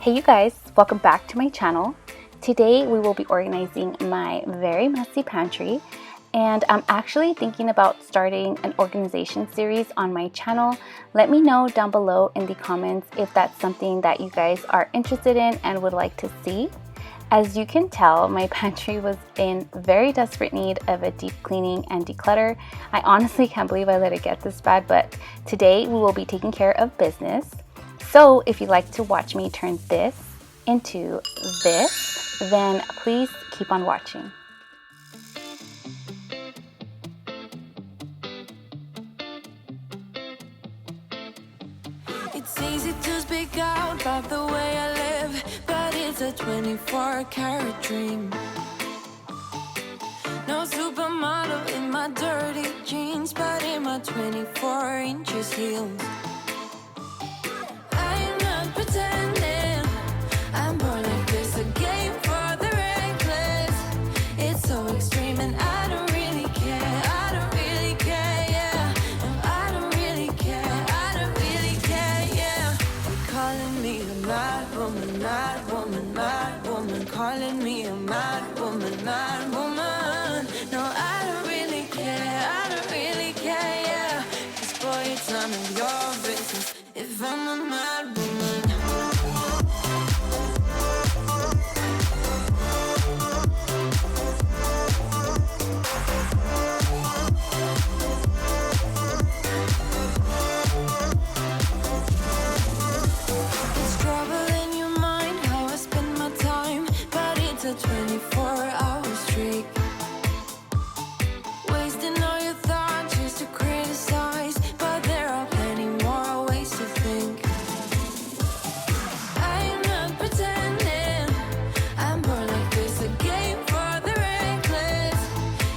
Hey you guys, welcome back to my channel. Today we will be organizing my very messy pantry, and I'm actually thinking about starting an organization series on my channel. Let me know down below in the comments if that's something that you guys are interested in and would like to see. As you can tell, my pantry was in very desperate need of a deep cleaning and declutter. I honestly can't believe I let it get this bad, but today we will be taking care of business. So if you'd like to watch me turn this into this, then please keep on watching. It's easy to speak out about the way I live, but it's a 24-karat dream. No supermodel in my dirty jeans, but in my 24 inches heels. I'm not pretending, I'm born like this, a game for the reckless. It's so extreme and I don't really care, I don't really care, yeah. No, I don't really care, I don't really care, yeah. They're calling me a mad woman, mad woman, mad woman. Calling me a mad woman, mad woman. No, I don't really care, I don't really care, yeah. 'Cause boy, it's none of your business if I'm a mad woman. It's trouble in your mind how I spend my time, but it's a 24-hour streak. Wasting all your thoughts just to criticize, but there are plenty more ways to think. I'm not pretending, I'm born like this, a game for the reckless.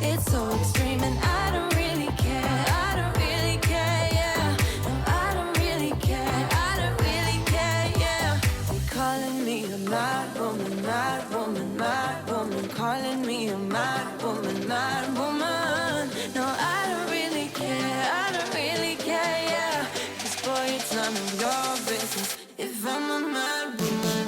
It's so extreme and I don't really care, I don't really care, yeah. No, I don't really care, I don't really care, yeah. They're calling me a mad woman, mad woman, mad woman. Calling me a mad woman, mad woman. No, I don't really care, I don't really care, yeah. 'Cause boy, it's none of your business if I'm a mad woman.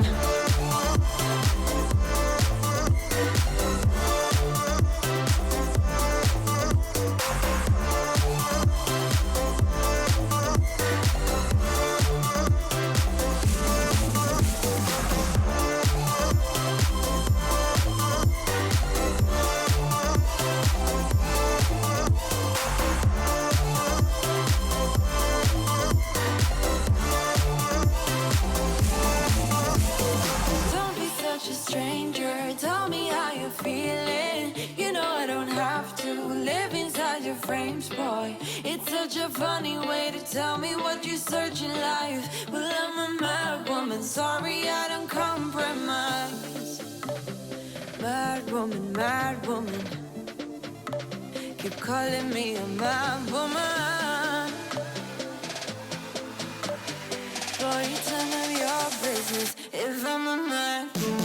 Don't be such a stranger, tell me how you're feeling. You know I don't have to live inside your frames, boy. It's such a funny way to tell me what you search in life. Well, I'm a mad woman, sorry I don't compromise. Mad woman, mad woman. Keep calling me a mad woman. Boy, it's none of your business if I'm a mad woman.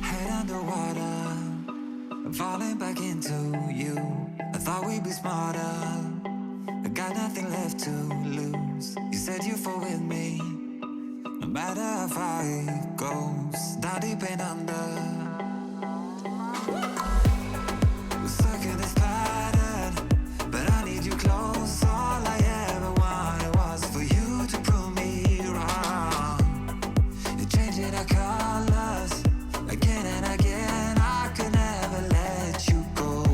Head underwater, falling back into you. I thought we'd be smarter, I got nothing left to lose. You said you fall with me, no matter how far it goes. Down deep and under, we're stuck in this pattern, but I need you close. All I ever wanted was for you to prove me wrong. You're changing our colors again and again. I could never let you go.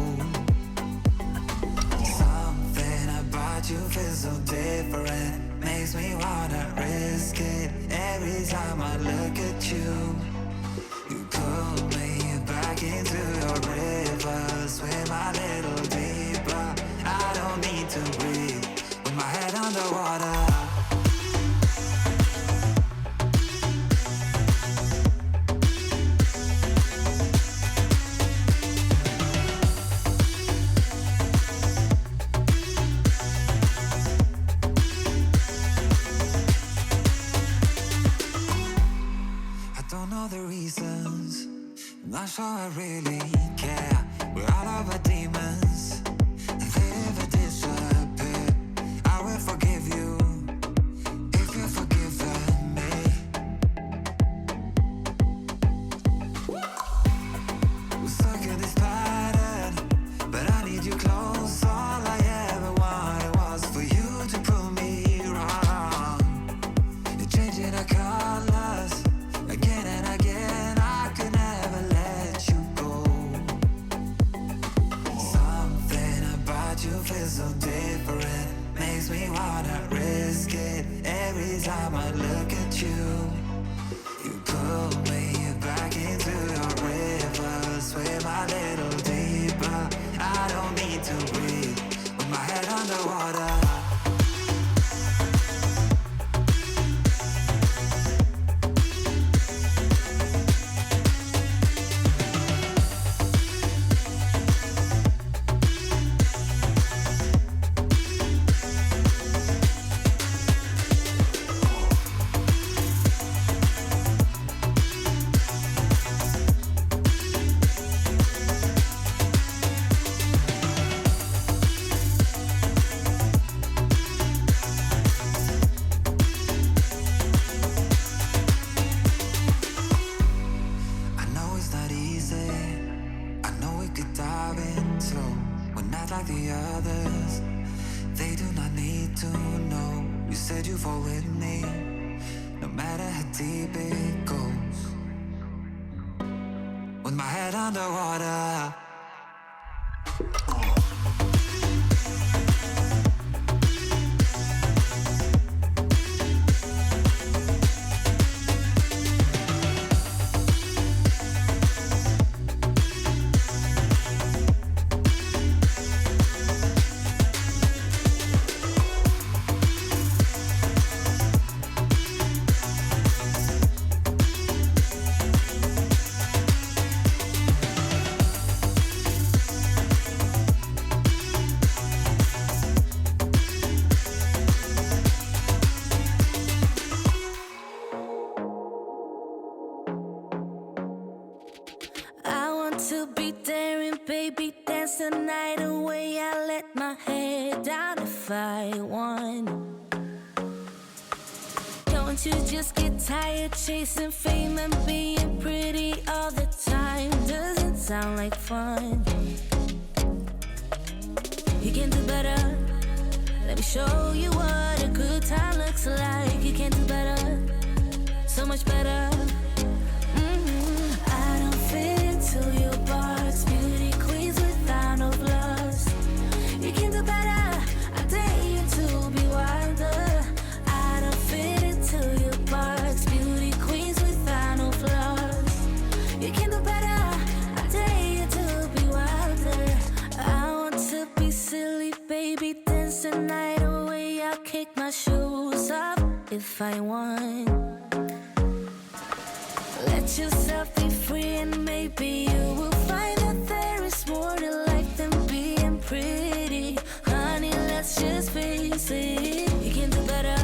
Something about you feels so different, makes me wanna risk it. Every time I look at you, you pull I really care. We're all of our demons, and they never disappear. I will forgive you if you've forgiven me. We're stuck in this pattern, but I need you close. All I ever wanted was for you to prove me wrong. You're changing our colors again and again. I could never let you go. Something about you feels so different, makes me wanna risk it every time I look at you. You pull me back into your river, swim a little deeper. I don't need to breathe with my head underwater. Like the others, they do not need to know. You said you fall with me, no matter how deep it goes. With my head underwater. To be daring, baby, dance the night away. I let my head down if I won. Don't you just get tired chasing fame and being pretty all the time? Doesn't sound like fun. You can do better. Let me show you what a good time looks like. You can do better, so much better. I don't fit into your box, beauty queens without no flaws. You can do better, I dare you to be wilder. I don't fit into your box, beauty queens without no flaws. You can do better, I dare you to be wilder. I want to be silly, baby, dance the night away. I'll kick my shoes off if I want. Let yourself be free and maybe you will find that there is more to life than being pretty. Honey, let's just face it. You can do better.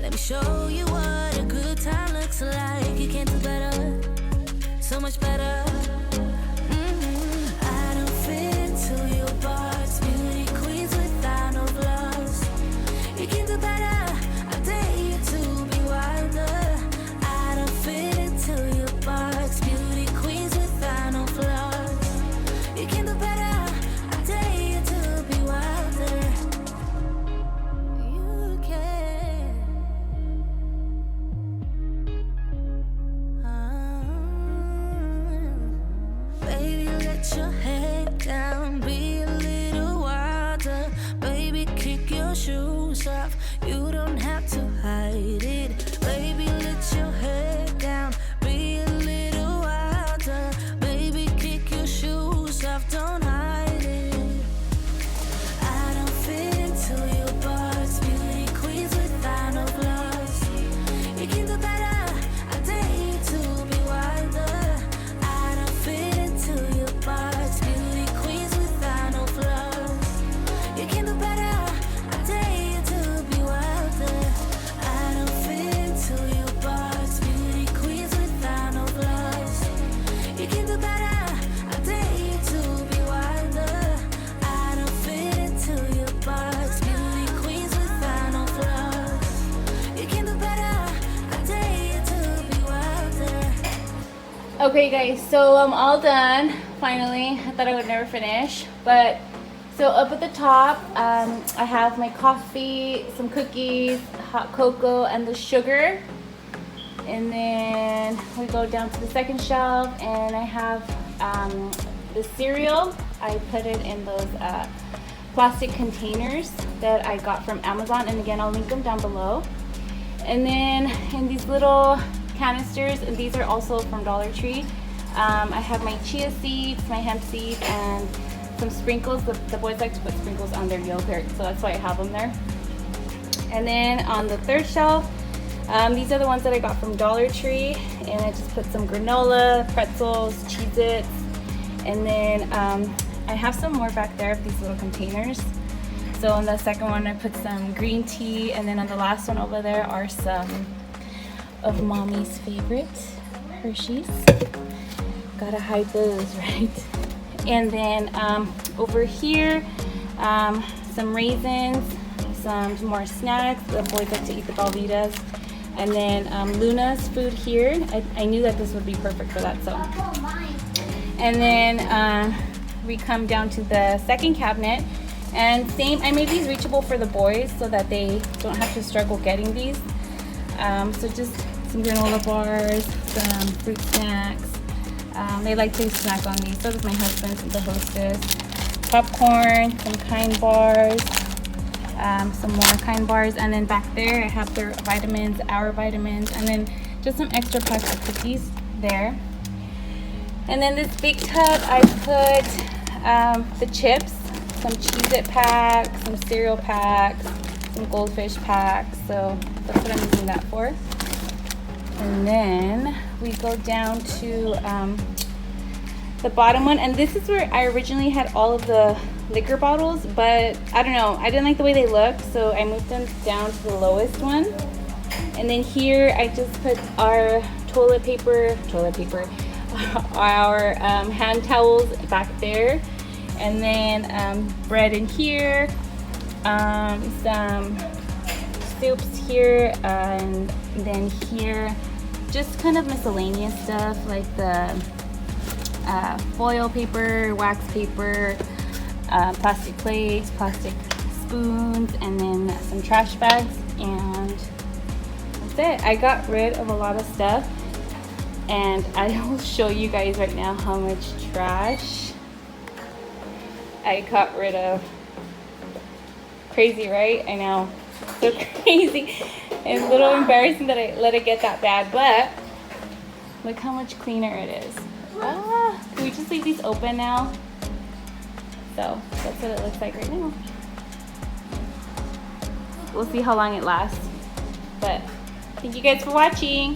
Let me show you what a good time looks like. You can do better, so much better. I don't fit into your box, beauty queens without no flaws. You can do better, I dare you to be wilder. I don't fit into your box, beauty queens without no flaws. You can do better, I dare you to be wilder. You can. Baby, let your head down, be a little wilder. Baby, kick your shoes off, you don't have to hide it. Baby, let your head down, be a little wilder. Baby, kick your shoes off, don't hide it. I don't fit into your box, beauty queens without no flaws. You can do better, I dare you to be wilder. I don't fit into your box, beauty queens without no flaws. You can do better, I dare you to be wilder. I don't fit into your box, beauty queens without no flaws. You can do better. Okay guys, so I'm all done finally. I thought I would never finish, but so up at the top I have my coffee, some cookies, hot cocoa, and the sugar. And then we go down to the second shelf and I have the cereal. I put it in those plastic containers that I got from Amazon, and again I'll link them down below. And then in these little canisters, and these are also from Dollar Tree, I have my chia seeds, my hemp seeds, and some sprinkles. The boys like to put sprinkles on their yogurt, so that's why I have them there. And then on the third shelf, these are the ones that I got from Dollar Tree, and I just put some granola, pretzels, Cheez-Its, and then I have some more back there of these little containers. So on the second one I put some green tea, and then on the last one over there are some of Mommy's favorite Hershey's. Gotta hide those, right? And then over here, some raisins, some more snacks. The boys like to eat the Belvitas. And then Luna's food here. I knew that this would be perfect for that, so. And then we come down to the second cabinet, and same, I made these reachable for the boys so that they don't have to struggle getting these. So just some granola bars, some fruit snacks. They like to snack on these. So does my husband, the hostess. Popcorn, some Kind bars, some more Kind bars, and then back there I have their vitamins, our vitamins, and then just some extra packs of cookies there. And then this big tub I put the chips, some Cheez-It packs, some cereal packs, some Goldfish packs, so that's what I'm using that for. And then we go down to the bottom one, and this is where I originally had all of the liquor bottles, but I don't know, I didn't like the way they looked, so I moved them down to the lowest one. And then here I just put our toilet paper, our hand towels back there, and then bread in here, some soups here, and then here just kind of miscellaneous stuff like the foil paper, wax paper, plastic plates, plastic spoons, and then some trash bags, and that's it. I got rid of a lot of stuff, and I will show you guys right now how much trash I got rid of. Crazy, right? I know, so crazy. It's a little embarrassing that I let it get that bad, but look how much cleaner it is. Can we just leave these open now? So that's what it looks like right now. We'll see how long it lasts, but thank you guys for watching.